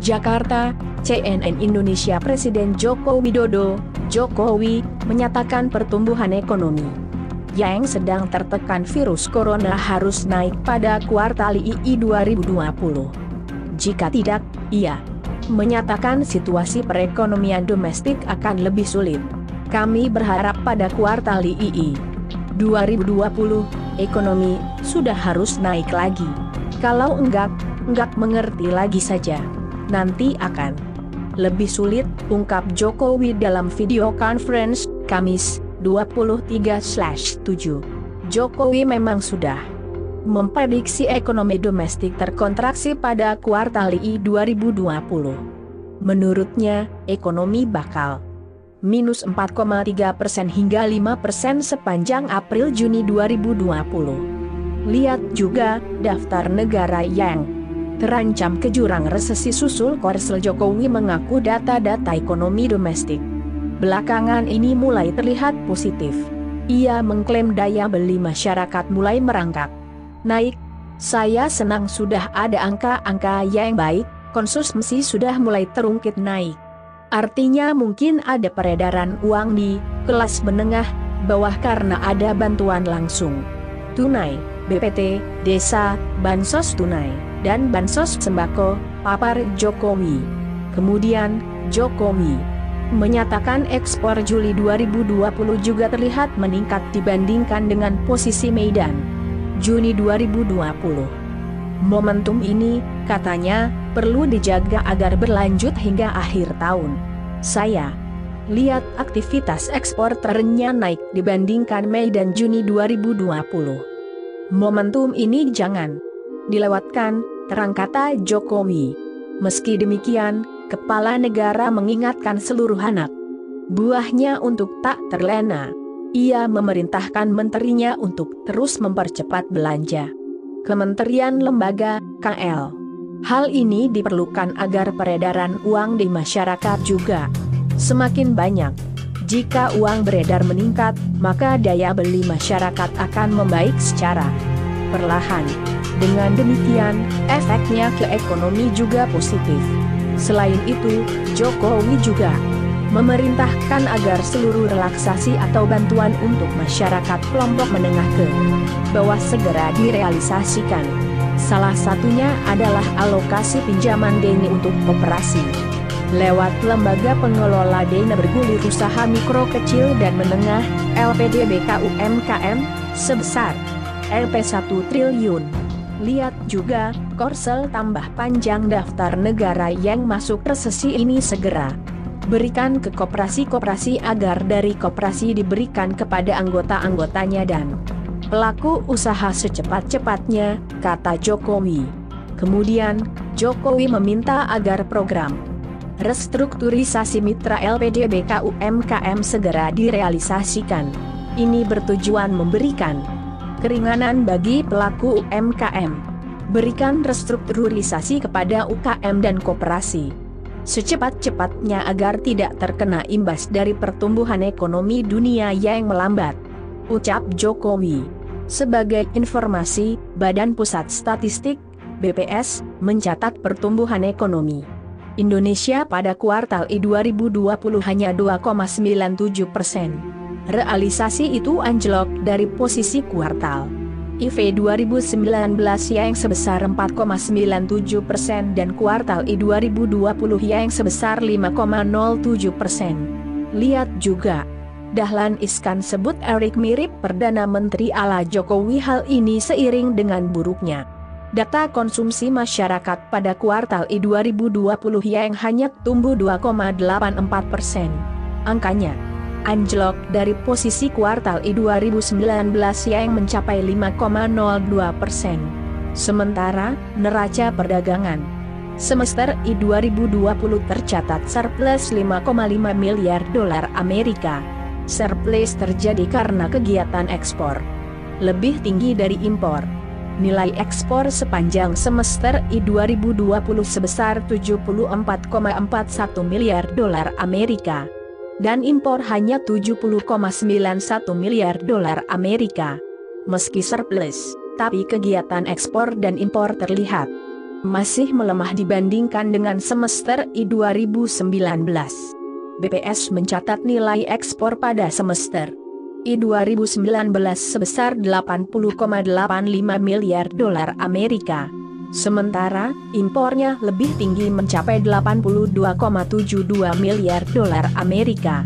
Jakarta, CNN Indonesia. Presiden Joko Widodo, Jokowi, menyatakan pertumbuhan ekonomi yang sedang tertekan virus corona harus naik pada kuartal II 2020. Jika tidak, ia menyatakan situasi perekonomian domestik akan lebih sulit. Kami berharap pada kuartal II 2020, ekonomi sudah harus naik lagi. Kalau enggak mengerti lagi saja. Nanti akan lebih sulit, ungkap Jokowi dalam video conference, Kamis, 23/7. Jokowi memang sudah memprediksi ekonomi domestik terkontraksi pada kuartal I 2020. Menurutnya, ekonomi bakal minus 4,3% hingga 5% sepanjang April-Juni 2020. Lihat juga, daftar negara yang terancam ke jurang resesi susul Korsel. Jokowi mengaku data-data ekonomi domestik belakangan ini mulai terlihat positif. Ia mengklaim daya beli masyarakat mulai merangkak naik. Saya senang sudah ada angka-angka yang baik, konsumsi sudah mulai terungkit naik. Artinya mungkin ada peredaran uang di kelas menengah bawah karena ada bantuan langsung tunai, BPT, desa, bansos tunai, dan bansos sembako, papar Jokowi. Kemudian, Jokowi menyatakan ekspor Juli 2020 juga terlihat meningkat dibandingkan dengan posisi Mei dan Juni 2020. Momentum ini, katanya, perlu dijaga agar berlanjut hingga akhir tahun. Saya lihat aktivitas ekspor trennya naik dibandingkan Mei dan Juni 2020. Momentum ini jangan dilewatkan, terang kata Jokowi. Meski demikian, kepala negara mengingatkan seluruh anak buahnya untuk tak terlena. Ia memerintahkan menterinya untuk terus mempercepat belanja kementerian lembaga, KL. Hal ini diperlukan agar peredaran uang di masyarakat juga semakin banyak. Jika uang beredar meningkat, maka daya beli masyarakat akan membaik secara perlahan. Dengan demikian, efeknya ke ekonomi juga positif. Selain itu, Jokowi juga memerintahkan agar seluruh relaksasi atau bantuan untuk masyarakat kelompok menengah ke bawah segera direalisasikan. Salah satunya adalah alokasi pinjaman dana untuk koperasi lewat lembaga pengelola dana bergulir usaha mikro kecil dan menengah (LPDB UMKM) sebesar Rp1 triliun. Lihat juga, Korsel tambah panjang daftar negara yang masuk resesi ini. Segera berikan ke koperasi-koperasi agar dari koperasi diberikan kepada anggota-anggotanya dan pelaku usaha secepat-cepatnya, kata Jokowi. Kemudian, Jokowi meminta agar program restrukturisasi mitra LPDB UMKM segera direalisasikan. Ini bertujuan memberikan keringanan bagi pelaku UMKM. Berikan restrukturisasi kepada UKM dan koperasi secepat-cepatnya agar tidak terkena imbas dari pertumbuhan ekonomi dunia yang melambat, ucap Jokowi. Sebagai informasi, Badan Pusat Statistik, BPS, mencatat pertumbuhan ekonomi Indonesia pada kuartal I 2020 hanya 2,97%. Realisasi itu anjlok dari posisi kuartal IV 2019 yang sebesar 4,97% dan kuartal I 2020 yang sebesar 5,07%. Lihat juga, Dahlan Iskan sebut Erick mirip Perdana Menteri ala Jokowi. Hal ini seiring dengan buruknya data konsumsi masyarakat pada kuartal I 2020 yang hanya tumbuh 2,84%. Angkanya anjlok dari posisi kuartal I 2019 yang mencapai 5,02%. Sementara, neraca perdagangan semester I 2020 tercatat surplus 5,5 miliar dolar Amerika. Surplus terjadi karena kegiatan ekspor lebih tinggi dari impor. Nilai ekspor sepanjang semester I 2020 sebesar 74,41 miliar dolar Amerika. Dan impor hanya 70,91 miliar dolar Amerika. Meski surplus, tapi kegiatan ekspor dan impor terlihat masih melemah dibandingkan dengan semester I 2019. BPS mencatat nilai ekspor pada semester I 2019 sebesar 80,85 miliar dolar Amerika. Sementara, impornya lebih tinggi mencapai 82,72 miliar dolar Amerika.